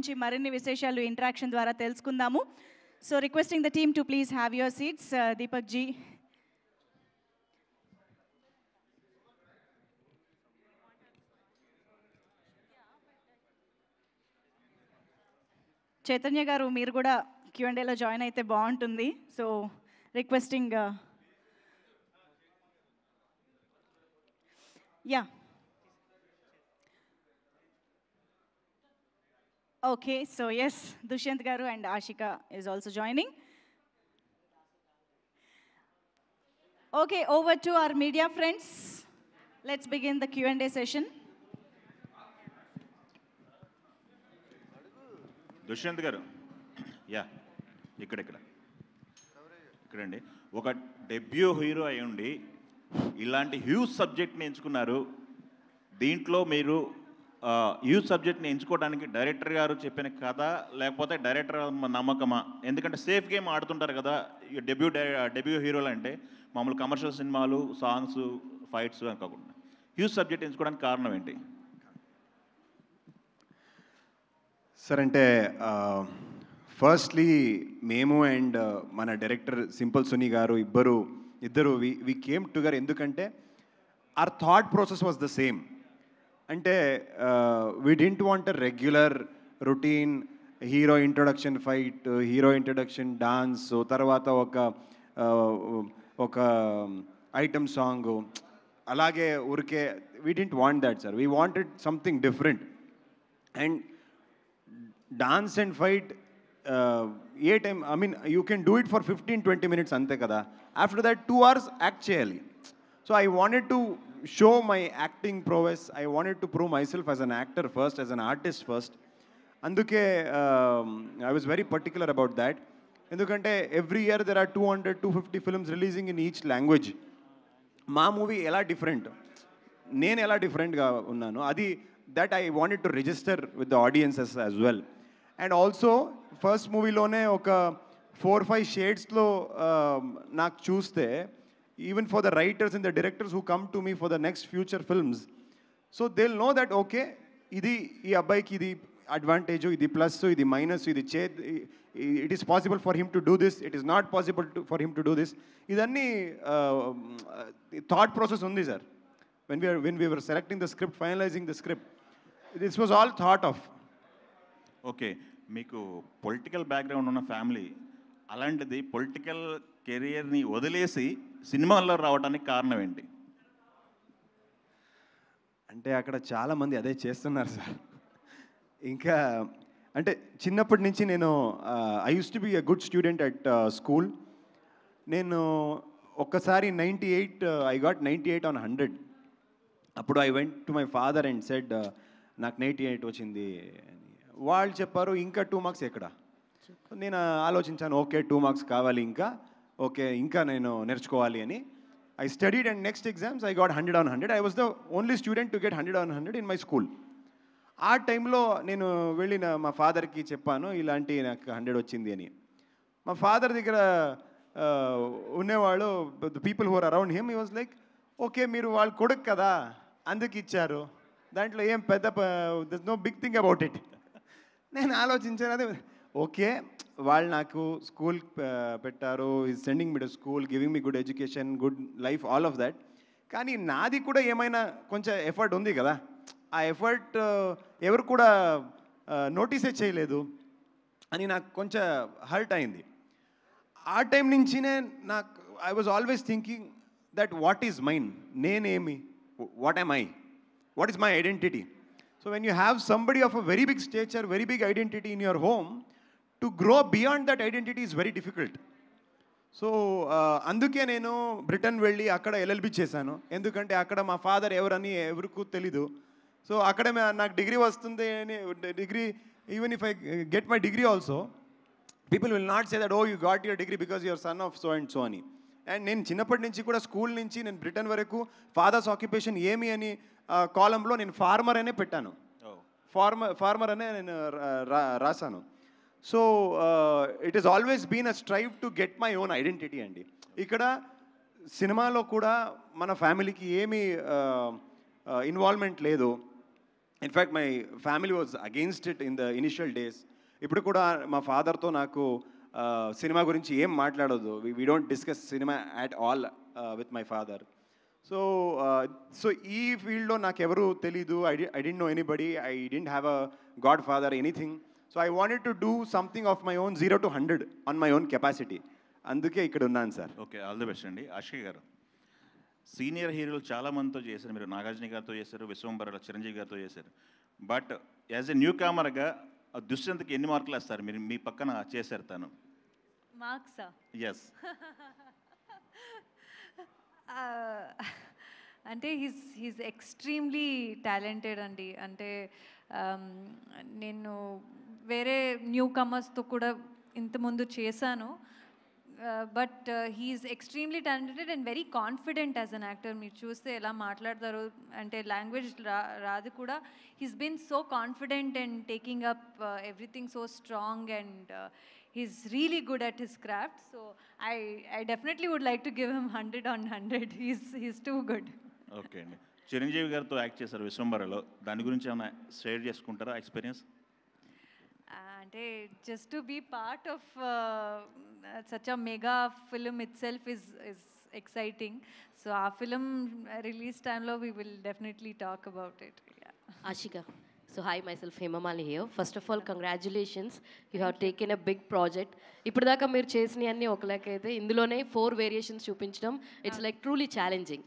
గురించి మరిన్ని విశేషాలు ఇంటరాక్షన్ ద్వారా తెలుసుకుందాము. So requesting the team to please have your seats. Deepak ji. Chaitanya గారు మీరు కూడా Q&Aలో జాయిన్ అయితే బాగుంటుంది. So requesting yeah okay, so yes, Dushyant garu and Ashika is also joining. Okay, over to our media friends. Let's begin the Q&A session. Dushyant garu, yeah, ikkadandi oka debut hero ayundi ilanti huge subject ni enchukunnaru. దీంట్లో మీరు youth సబ్జెక్ట్ని ఎంచుకోవడానికి director గారు చెప్పిన కథ లేకపోతే director నమ్మకమా? ఎందుకంటే సేఫ్ గేమ్ ఆడుతుంటారు కదా డెబ్యూ హీరోలు అంటే, మామూలు కమర్షియల్ సినిమాలు, సాంగ్స్, ఫైట్స్ అని కాకుండా యూత్ సబ్జెక్ట్ ఎంచుకోవడానికి కారణం ఏంటి సార్? అంటే ఫస్ట్లీ మేము అండ్ మన డైరెక్టర్ సింపుల్ సునీ గారు ఇద్దరు వి కేమ్ టుగెదర్. ఎందుకంటే our thought process was the same. అంటే we didn't want a regular routine hero introduction fight, hero introduction dance, తర్వాత ఒక ఐటమ్ సాంగ్ అలాగే ఊరికే. we didn't want that, sir. We wanted something different. And dance and fight A time, I mean you can do it for 15-20 minutes అంతే కదా. After that 2 hours act చేయాలి. So I wanted to show my acting prowess. I wanted to prove myself as an actor first, as an artist first. Anduke I was very particular about that. Endukante every year there are 200-250 films releasing in each language. Ma movie ela different, nenu ela different ga unnanu, adi that I wanted to register with the audiences as well. And also first movie lone oka 4-5 shades lo నాకు చూస్తే, even for the writers and the directors who come to me for the next future films, so they'll know that okay, idi ee abbayiki idi advantage, idi plus, idi minus, idi it is possible for him to do this, it is not possible for him to do this. Idanni thought process undi sir. When we were selecting the script, finalizing the script, this was all thought of. Okay, మీకు political background ఉన్న family, అలాంటిది political కెరియర్ని వదిలేసి సినిమాల్లో రావడానికి కారణం ఏంటి? అంటే అక్కడ చాలామంది అదే చేస్తున్నారు సార్. ఇంకా అంటే చిన్నప్పటి నుంచి నేను I use to be a good student at school. నేను ఒక్కసారి 98 ఐ గాట్ 98 on 100. అప్పుడు I went to my father and said నాకు 98 వచ్చింది అని. వాళ్ళు చెప్పారు ఇంకా 2 మార్క్స్ ఎక్కడ. నేను ఆలోచించాను, ఓకే 2 మార్క్స్ కావాలి ఇంకా, ఓకే ఇంకా నేను నేర్చుకోవాలి అని. I studied and next exams I got 100 on 100. I was the only student to get 100 on 100 in my school. ఆ టైంలో నేను వెళ్ళిన మా ఫాదర్కి చెప్పాను ఇలాంటి నాకు 100 వచ్చింది అని. మా ఫాదర్ దగ్గర ఉండేవాళ్ళు the people who are around him, he was like okay మీరు వాళ్ళ కొడుకు కదా అందుకు ఇచ్చారు, దాంట్లో ఏం పెద్ద there no big thing about it. నేను ఆలోచించాను అదే, ఓకే వాళ్ళు నాకు స్కూల్ పెట్టారు, is sending me to school, giving me good education, good life, all of that. కానీ నాది కూడా ఏమైనా కొంచెం ఎఫర్ట్ ఉంది కదా. ఆ ఎఫర్ట్ ఎవరు కూడా నోటీసే చేయలేదు అని నాకు కొంచెం హర్ట్ అయింది. ఆ టైం నుంచినే నాకు I was always thinking that what is mine, నేనేమి, what am I, what is my identity. So when you have somebody of a very big stature, very big identity in your home, to grow beyond that identity is very difficult. So అందుకే నేను Britain వెళ్ళి అక్కడ LLB చేశాను. ఎందుకంటే అక్కడ మా father ఎవరని ఎవరికి తెలీదు. సో అక్కడే నాకు డిగ్రీ వస్తుంది అని, degree even if I get my degree also, people will not say that oh you got your degree because your son of so and so అని. అండ్ నేను చిన్నప్పటి నుంచి కూడా స్కూల్ నుంచి నేను బ్రిటన్ వరకు ఫాదర్స్ ఆక్యుపేషన్ ఏమి అని కాలంలో నేను ఫార్మర్ అనే పెట్టాను, ఫార్మర్ అనే నేను రాశాను. So it is always been a strive to get my own identity అండి. ఇక్కడ సినిమాలో కూడా మన ఫ్యామిలీకి ఏమీ ఇన్వాల్వ్మెంట్ లేదు. In fact my family was against it in the initial days. ఇప్పుడు కూడా మా ఫాదర్తో నాకు సినిమా గురించి ఏం మాట్లాడదు. We don't discuss cinema at all with my father. So ఈ ఫీల్డ్లో నాకెవరు తెలీదు. I don't know anybody. I don't have a godfather anything. So I wanted to do something of my own 0 to 100 on my own capacity. అందుకే ఇక్కడ ఉన్నాను sir. Okay, all the best అండి. ఆషిక్ గారు, senior హీరోలు చాలా మందితో చేశారు. మీరు నాగార్జున గారితో చేశారు, విశ్వంబరలో చిరంజీవి గారితో చేశారు. బట్ యాజ్ ఎ న్యూ కామర్గా దుష్యంత్కి ఎన్ని మార్కులు వేస్తారు? మీరు మీ పక్కన చేశారు తను. మార్క్సా? ఎస్. అంటే హీస్ ఎక్స్ట్రీమ్లీ టాలెంటెడ్ అండి. అంటే నేను వేరే న్యూ కమర్స్తో కూడా ఇంతకుముందు చేశాను. But he's extremely talented and very confident as an actor. మీరు చూస్తే ఎలా మాట్లాడతారు అంటే లాంగ్వేజ్ రాదు కూడా. He's been so confident and taking up everything so strong and he's really good at his craft. So I definitely would like to give him 100 on 100. He's too good. Okay అండి. చిరంజీవి గారితో act చేశారు విశ్వంబరలో. దాని గురించి ఏమైనా share చేసుకుంటారా experience? అంటే just to be part of such a mega film itself is exciting. So our film release time lo we will definitely talk about it. Yeah. Ashika. So hi, myself Hema Malini here. First of all, congratulations. You have taken a big project. ఇప్పటిదాకా మీరు చేసినవి అన్నీ ఒక లెక్క అయితే ఇందులోనే 4 variations చూపించడం it's like truly challenging.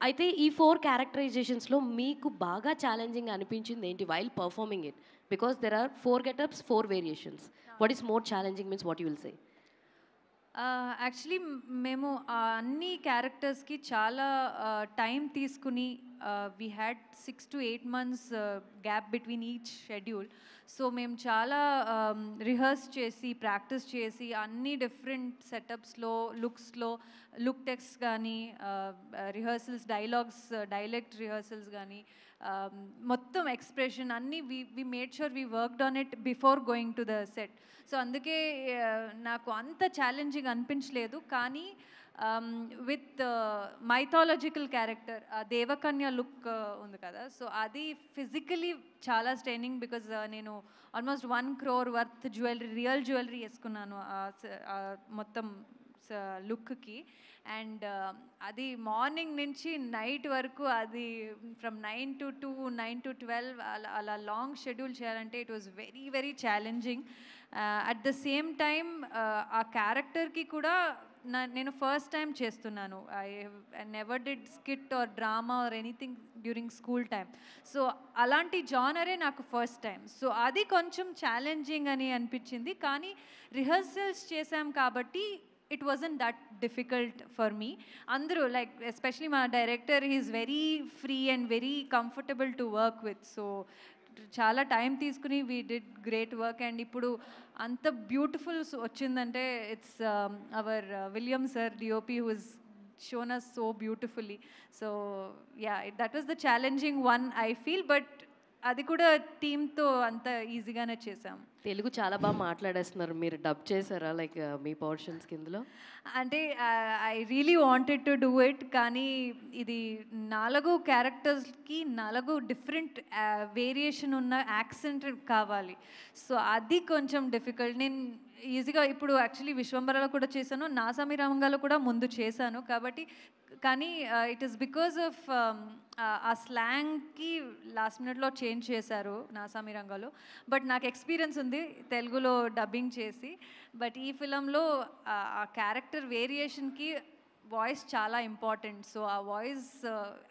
అయితే ఈ 4 క్యారెక్టరైజేషన్స్లో మీకు బాగా ఛాలెంజింగ్ అనిపించింది ఏంటి while performing it? Because there are 4 getups 4 variations. What is more challenging means what you will say? Actually మేము అన్ని క్యారెక్టర్స్కి చాలా టైం తీసుకుని we had 6 to 8 months gap between each schedule. So మేము చాలా రిహర్స్ చేసి ప్రాక్టీస్ చేసి అన్ని డిఫరెంట్ సెటప్స్లో లుక్స్లో లుక్ టెక్స్ట్ కానీ రిహర్సల్స్ డైలెక్ట్ రిహర్సల్స్ కానీ మొత్తం ఎక్స్ప్రెషన్ అన్నీ we made sure we worked on it before going to the set. So అందుకే నాకు అంత ఛాలెంజింగ్ అనిపించలేదు. కానీ విత్ మైథాలజికల్ క్యారెక్టర్ దేవకన్య లుక్ ఉంది కదా, సో అది ఫిజికలీ చాలా స్ట్రైనింగ్. బికాజ్ నేను almost 1 crore worth real jewellery వేసుకున్నాను మొత్తం లుక్కి. అండ్ అది మార్నింగ్ నుంచి నైట్ వరకు అది ఫ్రమ్ 9 to 2, 9 to 12 అలా లాంగ్ షెడ్యూల్ చేయాలంటే it was very very challenging. At the same time ఆ క్యారెక్టర్కి కూడా నేను ఫస్ట్ టైం చేస్తున్నాను. I never did skit or drama or anything during school time. So అలాంటి జానరే నాకు ఫస్ట్ టైం. సో అది కొంచెం ఛాలెంజింగ్ అని అనిపించింది. కానీ రిహర్సల్స్ చేశాం కాబట్టి it wasn't that difficult for me. అందరూ లైక్ ఎస్పెషలీ మా director he is very free and very comfortable to work with. So చాలా టైం తీసుకుని we did great work. And ఇప్పుడు అంత బ్యూటిఫుల్ వచ్చిందంటే it's our William sir DOP who is shown us so beautifully. So yeah, that was the challenging one I feel. But అది కూడా టీమ్తో అంత ఈజీగానే చేసాం. తెలుగు చాలా బాగా మాట్లాడేస్తున్నారు. మీరు డబ్ చేశారా లైక్ మీ పోర్షన్స్ కిందలో? అంటే I really wanted to do it. కానీ ఇది 4 క్యారెక్టర్స్కి 4 డిఫరెంట్ వేరియేషన్ ఉన్న యాక్సెంట్ కావాలి. సో అది కొంచెం డిఫికల్ట్. నేను ఈజీగా ఇప్పుడు యాక్చువల్లీ విశ్వంబరలో కూడా చేశాను, నాసామి రంగాలో కూడా ముందు చేశాను. కాబట్టి కానీ ఇట్ ఈస్ బికాజ్ ఆఫ్ ఆ స్లాంగ్కి లాస్ట్ మినిట్లో చేంజ్ చేశారు నాసామి రంగాలో. బట్ నాకు ఎక్స్పీరియన్స్ ఉంది తెలుగులో డబ్బింగ్ చేసి. బట్ ఈ ఫిలంలో ఆ క్యారెక్టర్ వేరియేషన్కి వాయిస్ చాలా ఇంపార్టెంట్. సో ఆ వాయిస్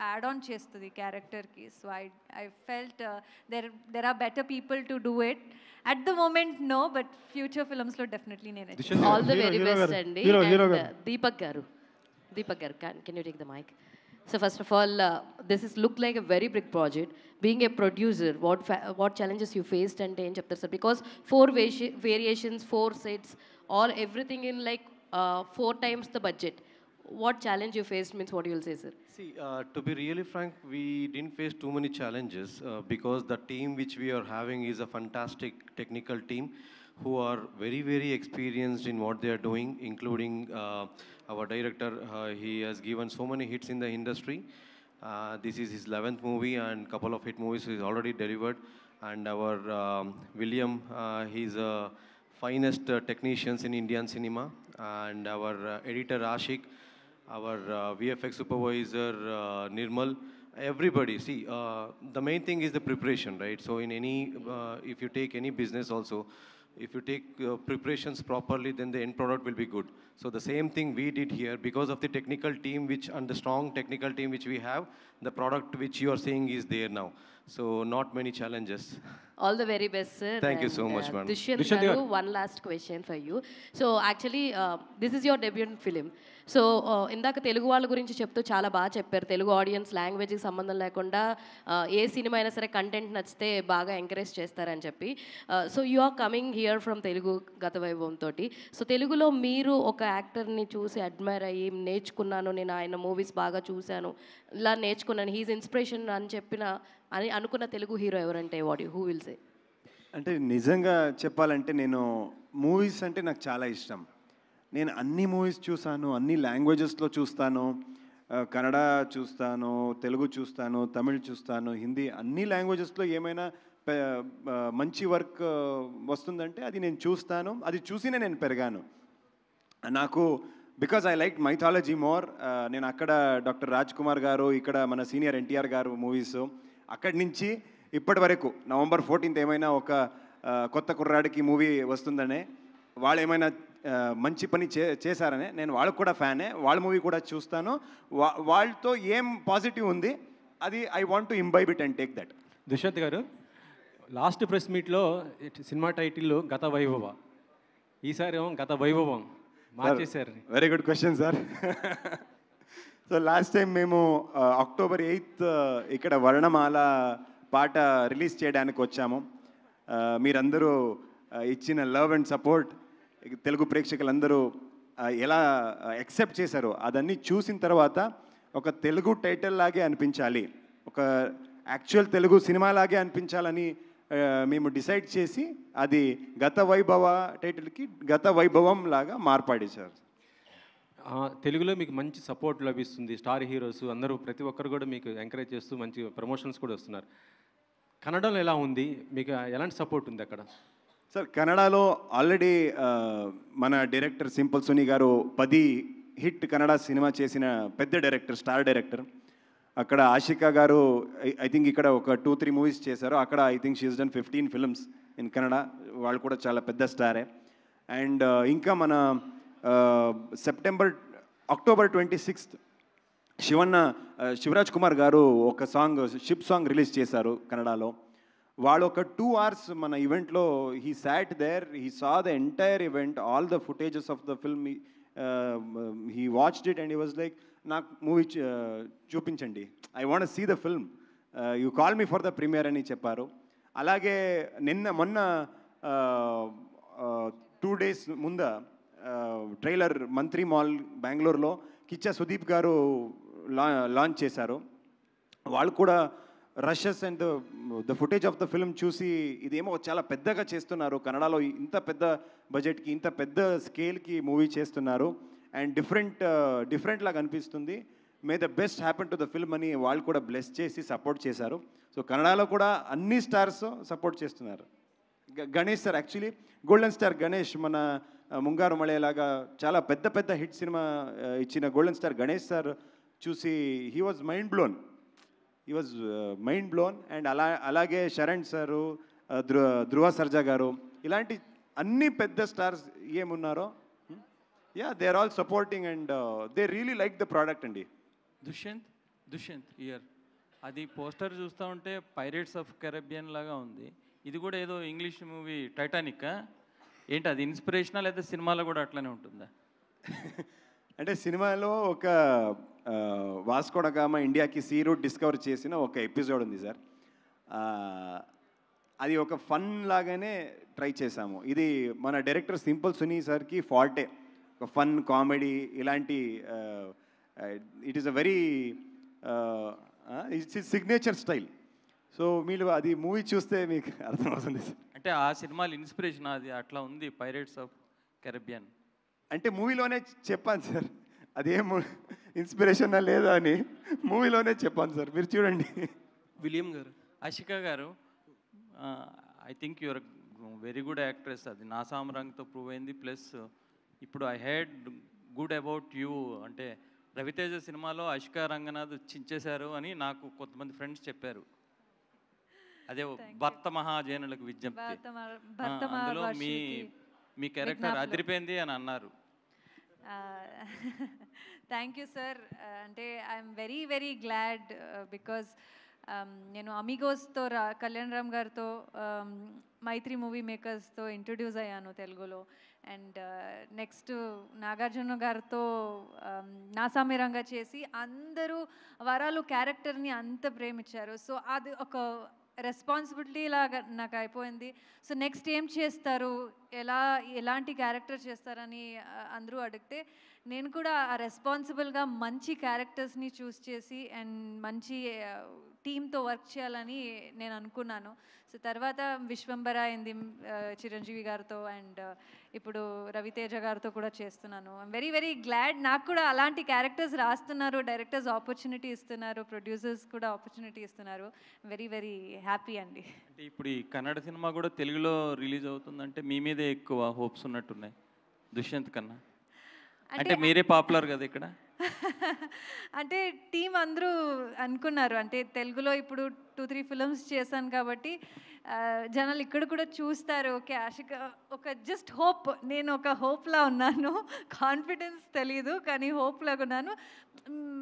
యాడ్ ఆన్ చేస్తుంది క్యారెక్టర్కి. So I felt there are better people to do it. At the moment no, but future ఫిల్మ్స్లో డెఫినెట్లీ నేను. ఆల్ ద వెరీ బెస్ట్ అండి. దీపక్ గారు, can you take the mic? So first of all, this is look like a very big project. Being a producer, what challenges you faced and em cheptaru sir? Because 4 variations, 4 sets, all everything in like 4 times the budget. What challenge you faced means what you will say, sir? See, to be really frank, we didn't face too many challenges because the team which we are having is a fantastic technical team who are very, very experienced in what they are doing, including our director. He has given so many hits in the industry. This is his 11th movie and couple of hit movies he's already delivered. And our William, he's finest technicians in Indian cinema. And our editor Ashik, our VFX supervisor Nirmal, everybody. See, the main thing is the preparation, right? So in any, if you take any business also, if you take preparations properly, then the end product will be good. So the same thing we did here, because of the technical team and the strong technical team which we have, the product which you are seeing is there now. So not many challenges. All the very best, sir. Thank you so much, ma'am. Dushyant garu, one last question for you. So actually, this is your debut film. So ఇందాక తెలుగు వాళ్ళ గురించి చెప్తూ చాలా బాగా చెప్పారు. Telugu audience లాంగ్వేజ్కి సంబంధం లేకుండా ఏ cinema అయినా సరే కంటెంట్ నచ్చితే బాగా ఎంకరేజ్ చేస్తారని చెప్పి. So you are coming here from Telugu గత వైభవంతో. సో తెలుగులో మీరు ఒక యాక్టర్ని చూసి అడ్మైర్ అయ్యి నేర్చుకున్నాను, నేను ఆయన మూవీస్ బాగా చూశాను, ఇలా నేర్చుకున్నాను, హీజ్ ఇన్స్పిరేషన్ అని అనుకున్న తెలుగు హీరో ఎవరంటే హూ విల్ సే? అంటే నిజంగా చెప్పాలంటే నేను మూవీస్ అంటే నాకు చాలా ఇష్టం. నేను అన్ని మూవీస్ చూసాను, అన్ని లాంగ్వేజెస్లో చూస్తాను. కన్నడ చూస్తాను, తెలుగు చూస్తాను, తమిళ్ చూస్తాను, హిందీ, అన్ని లాంగ్వేజెస్లో ఏమైనా మంచి వర్క్ వస్తుందంటే అది నేను చూస్తాను. అది చూసినే నేను పెరిగాను. నాకు because I like mythology more. నేను అక్కడ డాక్టర్ రాజ్ కుమార్ గారు, ఇక్కడ మన సీనియర్ ఎన్టీఆర్ గారు మూవీస్, అక్కడి నుంచి ఇప్పటి వరకు November 14th ఏమైనా ఒక కొత్త కుర్రాడికి మూవీ వస్తుందనే, వాళ్ళు ఏమైనా మంచి పని చేశారనే నేను వాళ్ళకు కూడా ఫ్యానే, వాళ్ళ మూవీ కూడా చూస్తాను. వాళ్ళతో ఏం పాజిటివ్ ఉంది అది I want to imbibe it and take that. Dushyant గారు, లాస్ట్ ప్రెస్ మీట్లో సినిమా టైటిల్ గత వైభవ, ఈసారి ఏమో గత వైభవం మార్చేశారు. Very good question sir. So last time మేము October 8th ఇక్కడ వర్ణమాల పాట రిలీజ్ చేయడానికి వచ్చాము. మీరందరూ ఇచ్చిన లవ్ అండ్ సపోర్ట్ తెలుగు ప్రేక్షకులందరూ ఎలా యాక్సెప్ట్ చేశారో అదన్నీ చూసిన తర్వాత ఒక తెలుగు టైటిల్ లాగే అనిపించాలి, ఒక యాక్చువల్ తెలుగు సినిమా లాగే అనిపించాలని మేము డిసైడ్ చేసి అది గత వైభవ టైటిల్కి గత వైభవం లాగా మార్పాడేశారు. తెలుగులో మీకు మంచి సపోర్ట్ లభిస్తుంది, స్టార్ హీరోస్ అందరూ ప్రతి ఒక్కరు కూడా మీకు ఎంకరేజ్ చేస్తూ మంచి ప్రమోషన్స్ కూడా వస్తున్నారు. కన్నడలో ఎలా ఉంది, మీకు ఎలాంటి సపోర్ట్ ఉంది అక్కడ? సార్ కన్నడలో ఆల్రెడీ మన డైరెక్టర్ సింపుల్ సునీ గారు 10 హిట్ కన్నడ సినిమా చేసిన పెద్ద డైరెక్టర్, స్టార్ డైరెక్టర్. అక్కడ ఆషికా గారు ఐ థింక్ ఇక్కడ ఒక 2-3 మూవీస్ చేశారు. అక్కడ I think she has done 15 films in Kannada. వాళ్ళు కూడా చాలా పెద్ద స్టారే. అండ్ ఇంకా మన October 26th శివరాజ్ కుమార్ గారు ఒక సాంగ్, షిప్ సాంగ్ రిలీజ్ చేశారు కన్నడలో. వాళ్ళు ఒక 2 hours మన ఈవెంట్లో he sat there, he saw the entire event, all the footages of the film, he watched it and he was like, నాకు మూవీ చూపించండి, I want see the film, you call me for the premiere అని చెప్పారు. అలాగే మొన్న 2 days ముందు trailer మంత్రి mall బెంగళూరులో కిచ్చా సుదీప్ గారు లాంచ్ చేశారు. వాళ్ళు కూడా rashes and the footage of the film చూసి ఇదేమో చాలా పెద్దగా చేస్తున్నారు, కన్నడలో ఇంత పెద్ద బడ్జెట్కి ఇంత పెద్ద స్కేల్కి మూవీ చేస్తున్నారు అండ్ డిఫరెంట్ లాగా అనిపిస్తుంది, may the best happen to the film అని వాళ్ళు కూడా బ్లెస్ చేసి సపోర్ట్ చేశారు. సో కన్నడలో కూడా అన్ని స్టార్స్ సపోర్ట్ చేస్తున్నారు. Ganesh sir, actually golden star Ganesh, మన ముంగారు మళేలాగా చాలా పెద్ద హిట్ సినిమా ఇచ్చిన గోల్డెన్ స్టార్ గణేష్ సార్ చూసి he was mind blown. And అలాగే శరణ్ సారు, ధ్రువ సర్జా గారు, ఇలాంటి అన్ని పెద్ద స్టార్స్ ఏమున్నారో, yeah they are all supporting and they really like the product అండి. దుష్యంత్ ఇయర్ అది పోస్టర్ చూస్తూ ఉంటే పైరేట్స్ ఆఫ్ కెరబియన్ లాగా ఉంది. ఇది కూడా ఏదో ఇంగ్లీష్ మూవీ టైటానిక్ ఏంటి, అది ఇన్స్పిరేషనా లేదా సినిమాలో కూడా అట్లనే ఉంటుందా? అంటే సినిమాలో ఒక వాస్కో డ గామా ఇండియాకి సీ రూట్ డిస్కవర్ చేసిన ఒక ఎపిసోడ్ ఉంది సార్. అది ఒక ఫన్ లాగానే ట్రై చేశాము. ఇది మన డైరెక్టర్ సింపుల్ సునీ సార్కి ఫాల్టే, ఒక ఫన్ కామెడీ ఇలాంటి, it is a very it's signature style. So మీరు అది మూవీ చూస్తే మీకు అర్థమవుతుంది సార్. అంటే ఆ సినిమాలు ఇన్స్పిరేషన్ అది అట్లా ఉంది, పైరేట్స్ ఆఫ్ కెరబియన్ అంటే మూవీలోనే చెప్పాను సార్. అదేం ఇన్స్పిరేషనా లేదా అని మూవీలోనే చెప్పాను సార్, మీరు చూడండి. విలియం గారు, అషిక గారు, I think your very good actress. అది నా సామరంగతో ప్రూవ్ అయింది. ప్లస్ ఇప్పుడు I head good about you అంటే రవితేజ సినిమాలో అషిక రంగనాథ్ చించేశారు అని నాకు కొంతమంది ఫ్రెండ్స్ చెప్పారు. అదే భర్త మహాజనులకు విజ్ఞప్తి. అందులో మీ క్యారెక్టర్ అదిరిపోయింది అని అన్నారు. Thank you sir. అంటే I'm very very glad because నేను అమిగోస్తో కళ్యాణ్ రామ్ గారితో మైత్రి మూవీ మేకర్స్తో ఇంట్రడ్యూస్ అయ్యాను తెలుగులో. అండ్ నెక్స్ట్ నాగార్జున గారితో నాసామిరంగా చేసి అందరూ వరాలు క్యారెక్టర్ని అంత ప్రేమించారు. సో అది ఒక రెస్పాన్సిబిలిటీ లాగా నాకు అయిపోయింది. సో నెక్స్ట్ ఏం చేస్తారు, ఎలాంటి క్యారెక్టర్ చేస్తారని అందరూ అడిగితే నేను కూడా ఆ రెస్పాన్సిబుల్గా మంచి క్యారెక్టర్స్ని చూస్ చేసి అండ్ మంచి టీంతో వర్క్ చేయాలని నేను అనుకున్నాను. సో తర్వాత విశ్వంబర అయింది చిరంజీవి గారితో, అండ్ ఇప్పుడు రవితేజ గారితో కూడా చేస్తున్నాను. I'm very very glad. నాకు కూడా అలాంటి క్యారెక్టర్స్ రాస్తున్నారు, డైరెక్టర్స్ ఆపర్చునిటీ ఇస్తున్నారు, ప్రొడ్యూసర్స్ కూడా ఆపర్చునిటీ ఇస్తున్నారు. వెరీ వెరీ హ్యాపీ అండి. అంటే ఇప్పుడు ఈ కన్నడ సినిమా కూడా తెలుగులో రిలీజ్ అవుతుందంటే మీ మీదే ఎక్కువ హోప్స్ ఉన్నట్టున్నాయి దుష్యంత్ కన్నా. అంటే మీరే పాపులర్ కదా ఇక్కడ. అంటే టీం అందరూ అనుకున్నారు, అంటే తెలుగులో ఇప్పుడు 2-3 ఫిల్మ్స్ చేశాను కాబట్టి జనాలు ఇక్కడ కూడా చూస్తారు. ఓకే ఆశిక ఒక జస్ట్ హోప్, నేను ఒక హోప్లా ఉన్నాను, కాన్ఫిడెన్స్ తెలీదు కానీ హోప్లాగా ఉన్నాను.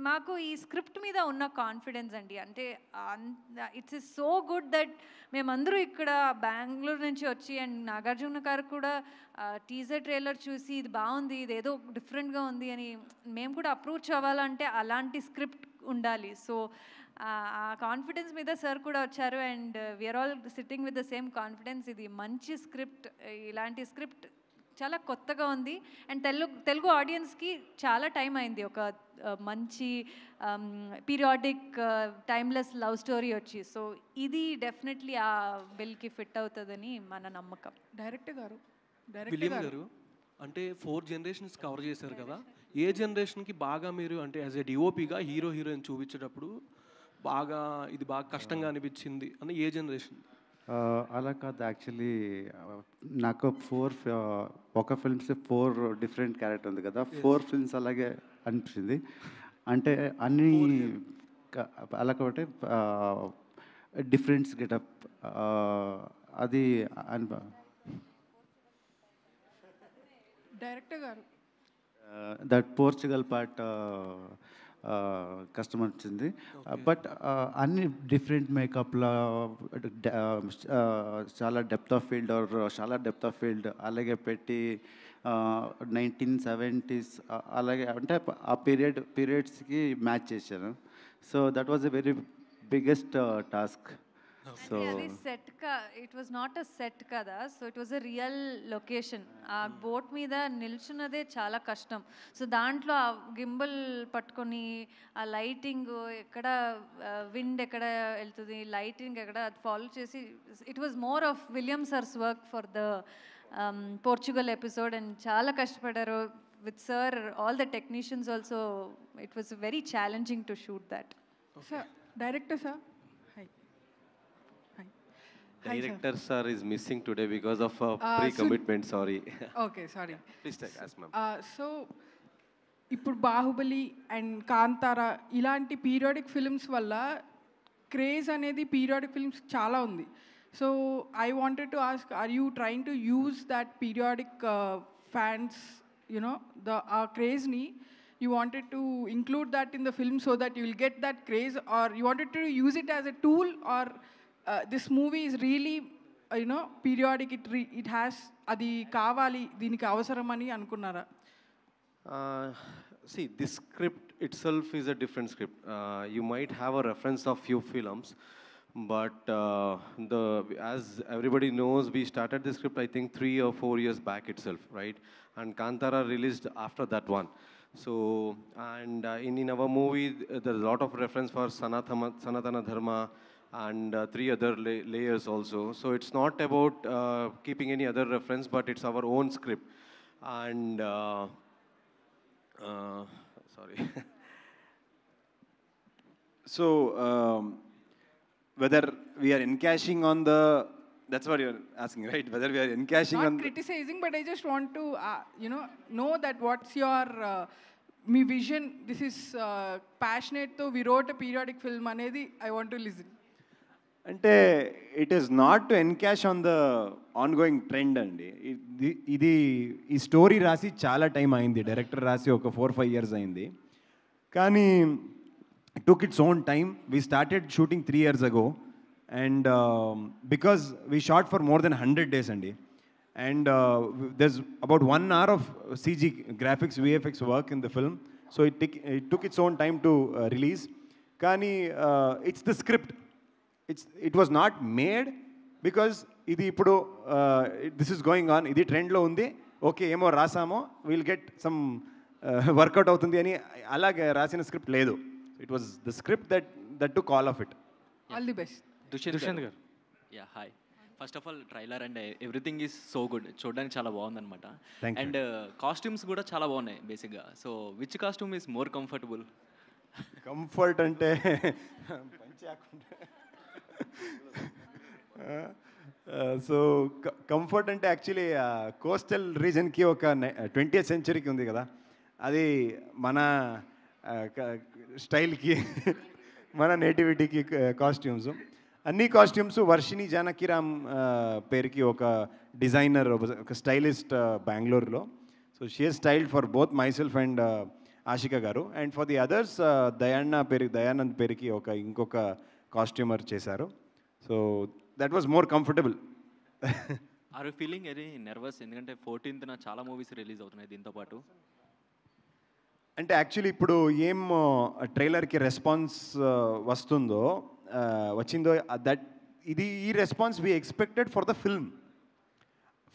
మాకు ఈ స్క్రిప్ట్ మీద ఉన్న కాన్ఫిడెన్స్ అండి, అంటే it's is so good that మేమందరూ ఇక్కడ బెంగళూరు నుంచి వచ్చి అండ్ నాగార్జున గారు కూడా టీజర్ ట్రైలర్ చూసి ఇది బాగుంది, ఇది ఏదో డిఫరెంట్గా ఉంది అని మేము కూడా అప్రోచ్ అవ్వాలంటే అలాంటి స్క్రిప్ట్ ఉండాలి. సో ఆ కాన్ఫిడెన్స్ మీద సార్ కూడా వచ్చారు and we are all sitting with the same confidence. ఇది మంచి స్క్రిప్ట్, ఇలాంటి స్క్రిప్ట్ చాలా కొత్తగా ఉంది అండ్ తెలుగు ఆడియన్స్కి చాలా టైం అయింది ఒక మంచి పీరియాడిక్ టైమ్లెస్ లవ్ స్టోరీ వచ్చి. సో ఇది డెఫినెట్లీ ఆ బిల్కి ఫిట్ అవుతుందని మన నమ్మకం. డైరెక్టర్ గారు అంటే 4 జనరేషన్స్ కవర్ చేశారు కదా, ఏ జనరేషన్కి బాగా మీరు అంటే యాజ్ ఎ డిఓపిగా హీరో హీరోయిన్ చూపించేటప్పుడు ఇది బాగా కష్టంగా అనిపించింది అని ఏ జనరేషన్? అలా కాదు, యాక్చువల్లీ నాకు ఒక ఫిల్మ్స్ 4 డిఫరెంట్ క్యారెక్టర్ ఉంది కదా, 4 ఫిల్మ్స్ అలాగే అనిపించింది. అంటే అన్ని అలా కాబట్టి డిఫరెంట్స్ గెటప్ అది director garu that Portugal part కష్టం వచ్చింది. బట్ అన్ని డిఫరెంట్ మేకప్లో చాలా డెప్త్ ఆఫ్ ఫీల్డ్ చాలా డెప్త్ ఆఫ్ ఫీల్డ్ అలాగే పెట్టి 1970s అలాగే అంటే ఆ పీరియడ్స్కి మ్యాచ్ చేశాను. So that was a very biggest task. So it was not a set కదా, so it was a real location. ఆ బోట్ మీద నిల్చున్నదే చాలా కష్టం. సో దాంట్లో ఆ గింబల్ పట్టుకొని ఆ లైటింగ్ ఎక్కడ విండ్ ఎక్కడ వెళ్తుంది, లైటింగ్ ఎక్కడ అది ఫాలో చేసి it was more of William sir's work for the Portugal episode and చాలా కష్టపడ్డారు with sir, all the technicians also. It was very challenging to shoot that. Sir director sir, Director sir is missing today because of pre-commitment. Sorry. Okay, sorry. Please take as ma'am. So ఇప్పుడు Baahubali and Kantara ఇలాంటి periodic films వల్ల craze అనేది periodic films చాలా ఉంది. So I wanted to ask, are you trying to use that periodic fans ఆ క్రేజ్ని you wanted to include that in the film so that you will get that craze, or you wanted to use it as a tool, or this movie is really periodic, it has adi kavali deeniki avasaramani anukunnara? See, this script itself is a different script. You might have a reference of few films, but as everybody knows, we started the script I think 3 or 4 years back itself, right? And Kantara released after that one. So, and in our movie, there's a lot of reference for Sanatana Dharma and 3 other layers also. So it's not about keeping any other reference, but it's our own script. And sorry. So, whether we are encashing on the, that's what you're asking, right? Whether we are encashing Not on criticizing, but I just want to, know that what's your me vision. This is passionate. So we wrote a periodic film. Anedi, I want to listen. అంటే it is not to encash on the on going trend అండి. ఇది ఈ story రాసి చాలా time అయింది, director రాసి ఒక 4-5 years అయింది. కానీ took its own time. We started shooting 3 years ago and because we shot for more than 100 days అండి. And there's about 1 hour of CG graphics VFX work in the film. So it took its own time to release. కానీ it's the script. It was not made because ఇది ఇప్పుడు this is going on, ఇది ట్రెండ్లో ఉంది, okay ఏమో రాసామో will get some work out అవుతుంది అని అలాగే రాసిన స్క్రిప్ట్ లేదు. It was the script that took all of it. All the best. Dushyanth garu. Yeah hi. First of all trailer and everything is so good, చూడడానికి చాలా బాగుందన్నమాట. Thank you. అండ్ కాస్ట్యూమ్స్ కూడా చాలా బాగున్నాయి బేసిక్గా. So which costume is more comfortable? Comfort అంటే సో comfort అంటే యాక్చువల్లీ కోస్టల్ రీజన్కి ఒక 20th centuryకి ఉంది కదా, అది మన స్టైల్కి మన నేటివిటీకి కాస్ట్యూమ్స్. అన్ని కాస్ట్యూమ్స్ వర్షిని జానకిరామ్ పేరుకి ఒక డిజైనర్, ఒక స్టైలిస్ట్ బెంగళూరులో. So she has styled for both myself and Ashika garu. And for the others Dayanand పేరుకి ఇంకొక కాస్ట్యూమర్ చేశారు. So that was more comfortable. Are you feeling very nervous? ఎందుకంటే 14th చాలా మూవీస్ రిలీజ్ అవుతున్నాయి దీంతో పాటు. అంటే యాక్చువల్లీ ఇప్పుడు ఏం ట్రైలర్కి రెస్పాన్స్ వస్తుందో వచ్చిందో దట్ ఈ response we expected for the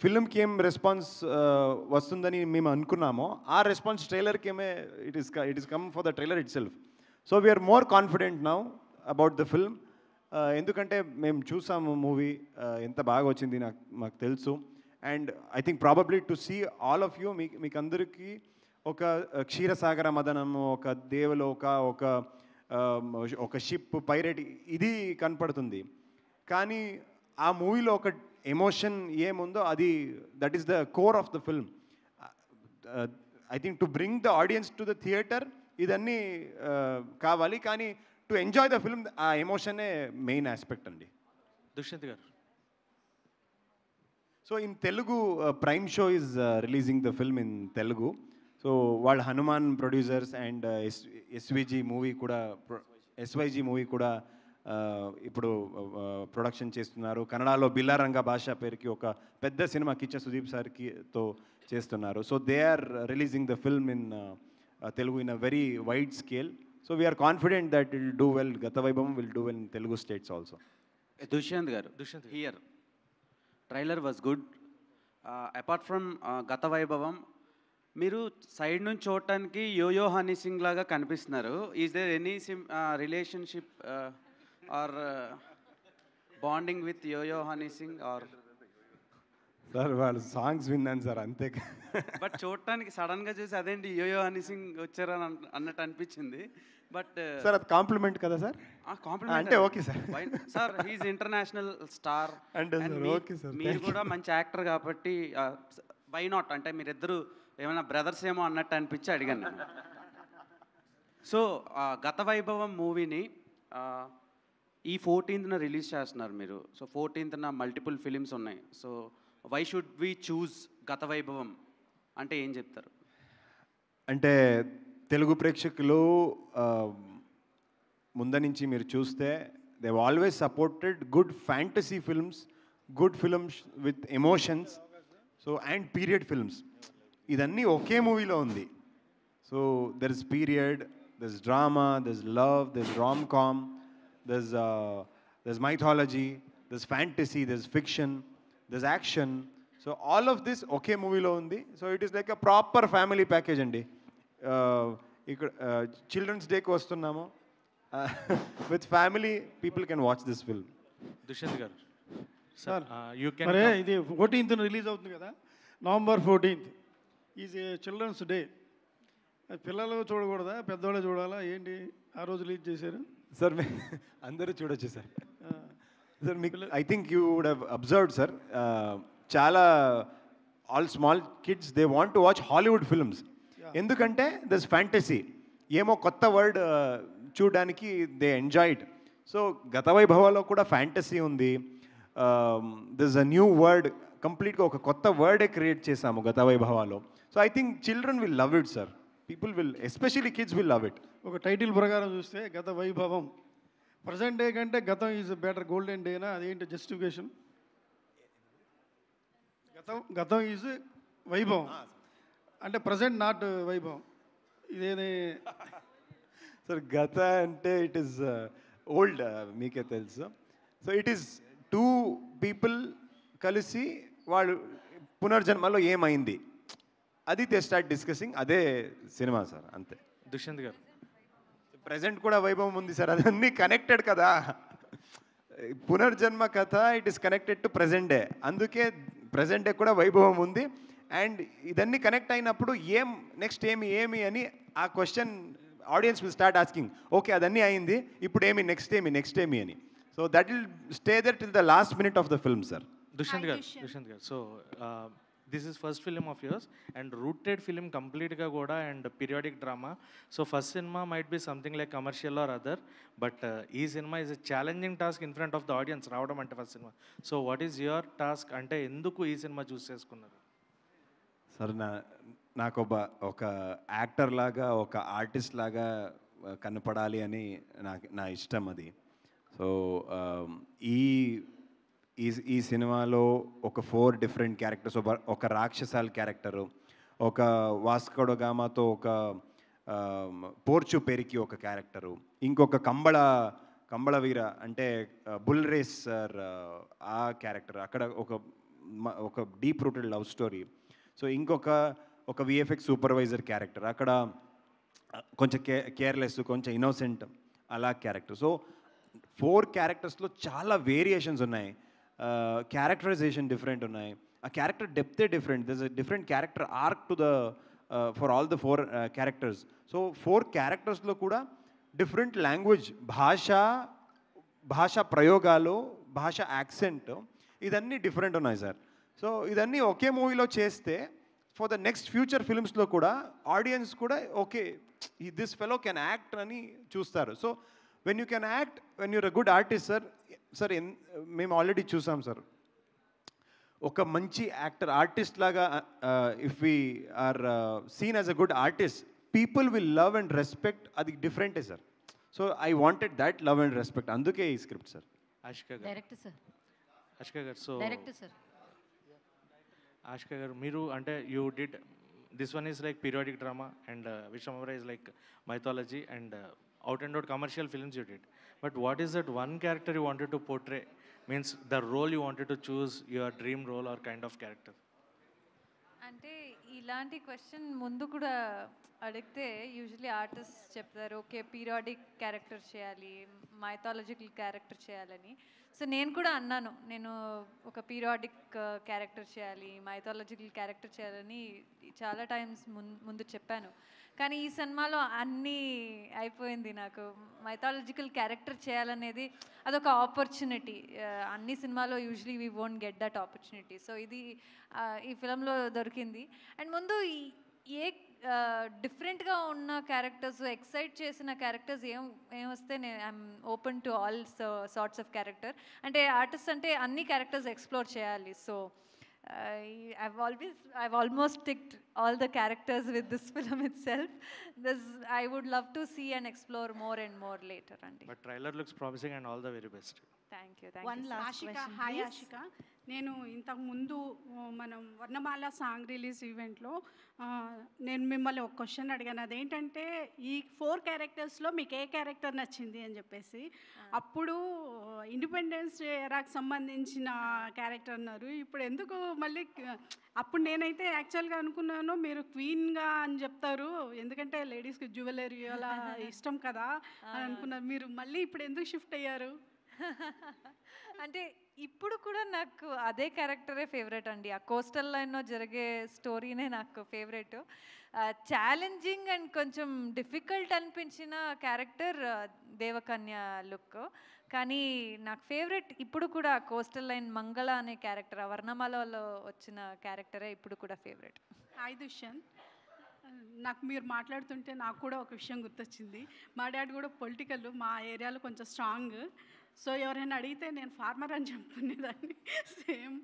ఫిల్మ్కి ఏం రెస్పాన్స్ వస్తుందని మేము అనుకున్నామో ఆ రెస్పాన్స్ ట్రైలర్కి ఏమే it is come for the trailer itself. So we are more confident now about the film. ఎందుకంటే మేము చూసాము మూవీ ఎంత బాగా వచ్చింది మాకు తెలుసు. And I think probably to see all of you, మీకు అందరికీ ఒక క్షీరసాగర మదనము, ఒక దేవలోక, ఒక షిప్ పైరేట్ ఇది కనపడుతుంది. కానీ ఆ మూవీలో ఒక ఎమోషన్ ఏముందో అది that is the core of the film. I think to bring the audience to the theatre ఇదన్నీ కావాలి, కానీ టు ఎంజాయ్ ద ఫిల్మ్ ఆ ఎమోషనే మెయిన్ ఆస్పెక్ట్ అండి. Dushyant garu. So in Telugu prime show is releasing the film in Telugu. So వాళ్ళ Hanuman producers and ఎస్వైజీ movie కూడా ఇప్పుడు production చేస్తున్నారు. కన్నడలో బిల్లారంగ భాష పేరుకి ఒక పెద్ద సినిమా కిచ్చ సుదీప్ సార్తో చేస్తున్నారు. So they are releasing the film in Telugu in a very wide scale. So we are confident that it will do well. Gata Vaibhavam will do well in Telugu states also. Dushyant garu, here trailer was good. Apart from Gata Vaibhavam, మీరు side నుంచి చూడటానికి యోయో హనీ సింగ్ లాగా కనిపిస్తున్నారు. Is there any relationship or bonding with Yo Yo Honey Singh or? Sir వాళ్ళ songs విన్నాను sir, అంతే. But చూడటానికి సడన్గా చూసి అదేంటి యోయో హనీ సింగ్ వచ్చారని అన్నట్టు అనిపించింది. బట్ సార్ అది కాంప్లిమెంట్ కదా సార్? కాంప్లిమెంట్ అంటే okay sir. Sir he's international star అంటే ఓకే సార్, మీరు కూడా మంచి యాక్టర్ కాబట్టి వై నాట్ అంటే మీరిద్దరు ఏమైనా బ్రదర్స్ ఏమో అన్నట్టు అనిపించి అడిగాను నేను. సో గత వైభవం మూవీని ఈ 14th రిలీజ్ చేస్తున్నారు మీరు. సో 14th మల్టిపుల్ ఫిలిమ్స్ ఉన్నాయి. So why should we choose Gata Vaibhavam అంటే ఏం చెప్తారు? అంటే తెలుగు ప్రేక్షకులు ముందు నుంచి మీరు చూస్తే they always supported good fantasy films, good films with emotions, so and period films. ఇదన్నీ ఒకే మూవీలో ఉంది. So there is period, there is drama, there is love, there is rom com, there is mythology, there is fantasy, there is fiction, there is action. So all of this ఒకే మూవీలో ఉంది. So it is like a proper family package అండి. ఇక్కడ children's డేకి వస్తున్నాము, with family people can watch this film. Dushyanth garu. Sir మరి ఇది 14th release అవుతుంది కదా, November 14th is a children's day. పిల్లలు చూడకూడదా, పెద్దవాళ్ళు చూడాలా ఏంటి? ఆ రోజు రిలీజ్ చేశారు. సార్ అందరూ చూడొచ్చు సార్. సార్ మీకు I think you would have observed sir, చాలా all small kids they want to watch Hollywood films. ఎందుకంటే దిస్ ఫ్యాంటసీ ఏమో కొత్త వర్డ్ చూడడానికి దే ఎంజాయిడ్. సో గత వైభవాలో కూడా ఫ్యాంటసీ ఉంది, దిస్ అ న్యూ వర్డ్, కంప్లీట్గా ఒక కొత్త వర్డే క్రియేట్ చేశాము గత వైభవాలో. So I think children will love it sir, people will, especially kids will love it. ఒక టైటిల్ ప్రకారం చూస్తే గత వైభవం, ప్రజెంట్ డే కంటే గతం ఈజ్ బెటర్ గోల్డెన్ డేనా, అదేంటి జస్టిఫికేషన్? గతం ఈజ్ వైభవం అంటే ప్రజెంట్ నాట్ వైభవం, ఇదేది సార్? గత అంటే ఇట్ ఈస్ ఓల్డ్, మీకే తెలుసు. So it is two people కలిసి వాళ్ళు పునర్జన్మలో ఏమైంది అది దే స్టార్ట్ డిస్కసింగ్, అదే సినిమా సార్, అంతే. దుష్యంత్ గారు, ప్రజెంట్ కూడా వైభవం ఉంది సార్, అదన్నీ కనెక్టెడ్ కదా. పునర్జన్మ కథ it is connected to present day, అందుకే ప్రజెంట్ డే కూడా వైభవం ఉంది. అండ్ ఇదన్నీ కనెక్ట్ అయినప్పుడు నెక్స్ట్ ఏమి అని ఆ question audience will start asking, okay అదన్నీ అయింది, ఇప్పుడు ఏమి నెక్స్ట్ ఏమి అని. So that will stay there till the last minute of the film sir. Dushyanth garu, so this is first film of yours and rooted film కంప్లీట్గా కూడా and periodic drama. So first సినిమా might be something like commercial or other, but ఈ సినిమా is a challenging task in front of the audience రావడం అంటే first cinema. So what is your task, అంటే ఎందుకు ఈ సినిమా చూస్ చేసుకున్నారు? సార్ నాకు ఒక యాక్టర్ లాగా, ఒక ఆర్టిస్ట్ లాగా కనపడాలి అని నా ఇష్టం అది. సో ఈ సినిమాలో ఒక 4 డిఫరెంట్ క్యారెక్టర్స్, ఒక రాక్షసాల క్యారెక్టరు, ఒక వాస్కోడ గామాతో ఒక పోర్చు పెరికి ఒక క్యారెక్టరు, ఇంకొక కంబళ వీర అంటే బుల్ రేస్ సార్ ఆ క్యారెక్టర్, అక్కడ ఒక deep rooted love story. So ఒక విఎఫ్ఎక్స్ సూపర్వైజర్ క్యారెక్టర్, అక్కడ కొంచెం కేర్లెస్, కొంచెం ఇన్నోసెంట్ అలా క్యారెక్టర్. సో 4 క్యారెక్టర్స్లో చాలా వేరియేషన్స్ ఉన్నాయి, క్యారెక్టరైజేషన్ డిఫరెంట్ ఉన్నాయి, ఆ క్యారెక్టర్ డెప్తే different, this a different character arc to the for all the 4 characters. So 4 క్యారెక్టర్స్లో కూడా డిఫరెంట్ లాంగ్వేజ్, భాషా ప్రయోగాలు, భాష యాక్సెంట్, ఇదన్నీ డిఫరెంట్ ఉన్నాయి సార్. సో ఇదన్నీ ఒకే మూవీలో చేస్తే ఫర్ ద నెక్స్ట్ ఫ్యూచర్ ఫిల్మ్స్లో కూడా ఆడియన్స్ కూడా okay this fellow can act అని చూస్తారు. So when you can act, when you're a good artist sir మేము ఆల్రెడీ చూసాం సార్, ఒక మంచి ఆర్టిస్ట్ లాగా if we are seen as a good artist, people will love and respect, అది డిఫరెంటే సార్. So I wanted that love and respect, అందుకే ఈ స్క్రిప్ట్ సార్. ఆషికా గారు, డైరెక్టర్ సార్. ఆషికా గారు, so director sir. Ashika garu, మీరు అంటే you did this one is like periodic drama and విశ్వమవర is like mythology and out and out commercial films you did. But what is that one character you wanted to portray? Means the role you wanted to choose, your dream role or kind of character? అంటే ఇలాంటి question ముందు కూడా అడిగితే usually artist చెప్తారు okay periodic character చేయాలి, mythological character చేయాలని. So నేను కూడా అన్నాను, నేను ఒక పీరియాడిక్ క్యారెక్టర్ చేయాలి, మైథాలజికల్ క్యారెక్టర్ చేయాలని చాలా టైమ్స్ ముందు చెప్పాను. కానీ ఈ సినిమాలో అన్నీ అయిపోయింది. నాకు మైథాలజికల్ క్యారెక్టర్ చేయాలనేది అదొక ఆపర్చునిటీ. అన్ని సినిమాలో usually we won't get that opportunity. So ఇది ఈ ఫిలంలో దొరికింది. అండ్ ముందు ఏ డిఫరెంట్గా ఉన్న క్యారెక్టర్స్, ఎక్సైట్ చేసిన క్యారెక్టర్స్ ఏం వస్తే నేను I'm open to all sorts of character. అంటే ఆర్టిస్ట్ అంటే అన్ని క్యారెక్టర్స్ ఎక్స్ప్లోర్ చేయాలి. So I've almost ticked all the characters with this film itself. I would love to see and explore more and more later. But trailer looks promising and all the very best. Thank you. One last Ashika, question, hi please. Ashika. నేను ఇంతకు ముందు మనం వర్ణమాల song release ఈవెంట్లో నేను మిమ్మల్ని ఒక question అడిగాను. అదేంటంటే ఈ 4 క్యారెక్టర్స్లో మీకు ఏ క్యారెక్టర్ నచ్చింది అని చెప్పేసి. అప్పుడు ఇండిపెండెన్స్ ఎరాకి సంబంధించిన క్యారెక్టర్ అన్నారు. ఇప్పుడు ఎందుకు మళ్ళీ అప్పుడు నేనైతే యాక్చువల్గా అనుకున్నాను మీరు క్వీన్గా అని చెప్తారు, ఎందుకంటే లేడీస్కి జ్యువెలరీ అలా ఇష్టం కదా అని అనుకున్నారు. మీరు మళ్ళీ ఇప్పుడు ఎందుకు షిఫ్ట్ అయ్యారు? అంటే ఇప్పుడు కూడా నాకు అదే క్యారెక్టరే ఫేవరెట్ అండి. ఆ కోస్టల్ లైన్లో జరిగే స్టోరీనే నాకు ఫేవరెట్. ఛాలెంజింగ్ అండ్ కొంచెం డిఫికల్ట్ అనిపించిన క్యారెక్టర్ దేవకన్య లుక్. కానీ నాకు ఫేవరెట్ ఇప్పుడు కూడా కోస్టల్ లైన్ మంగళ అనే క్యారెక్టర్, ఆ వర్ణమాలలో వచ్చిన క్యారెక్టరే ఇప్పుడు కూడా ఫేవరెట్. హాయ్ దుష్యంత్, నాకు మీరు మాట్లాడుతుంటే నాకు కూడా ఒక విషయం గుర్తొచ్చింది. మా డాడీ కూడా పొలిటికల్, మా ఏరియాలో కొంచెం స్ట్రాంగ్. సో ఎవరైనా అడిగితే నేను ఫార్మర్ అని చెప్పుకునేదాన్ని సేమ్.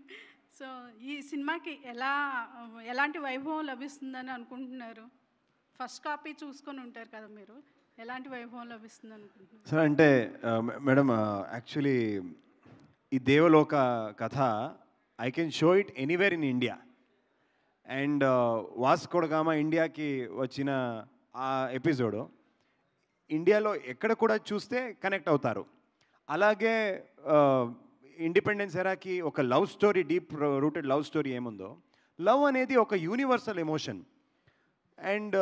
సో ఈ సినిమాకి ఎలాంటి వైభవం లభిస్తుందని అనుకుంటున్నారు? ఫస్ట్ కాపీ చూసుకొని ఉంటారు కదా మీరు, ఎలాంటి వైభవం లభిస్తుంది అనుకుంటున్నారు? సార్ అంటే మేడం యాక్చువల్లీ ఈ దేవలోక కథ I can show it anywhere in India. And Vasco da Gama ఇండియాకి వచ్చిన ఆ ఎపిసోడ్ ఇండియాలో ఎక్కడ కూడా చూస్తే కనెక్ట్ అవుతారు. అలాగే ఇండిపెండెన్స్ ఎరాకి ఒక love story, deep rooted love story ఏముందో, లవ్ అనేది ఒక యూనివర్సల్ ఎమోషన్. అండ్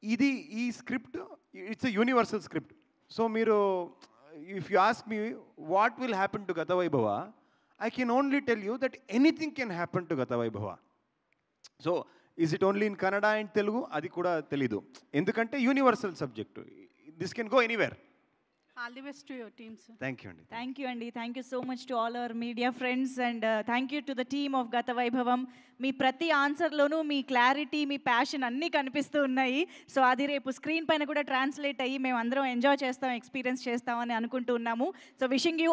ఇది ఈ script it's a universal script. So మీరు if you ask me what will happen to Gathavaibhava, I can only tell you that anything can happen to Gatavaibhava. So, is it only in Kannada and Telugu? Adi kuda telidu. Endukante universal subject. This can go anywhere. All the best to your team, sir. Thank you, Andi. Thank you, Andy. Thank you so much to all our media friends, and thank you to the team of Gatavaibhavam. మీ ప్రతి ఆన్సర్లోనూ మీ clarity, మీ passion అన్నీ కనిపిస్తూ ఉన్నాయి. So అది రేపు screen పైన కూడా translate అయ్యి మేము అందరం ఎంజాయ్ చేస్తాం, ఎక్స్పీరియన్స్ చేస్తామని అనుకుంటూ ఉన్నాము. So wishing you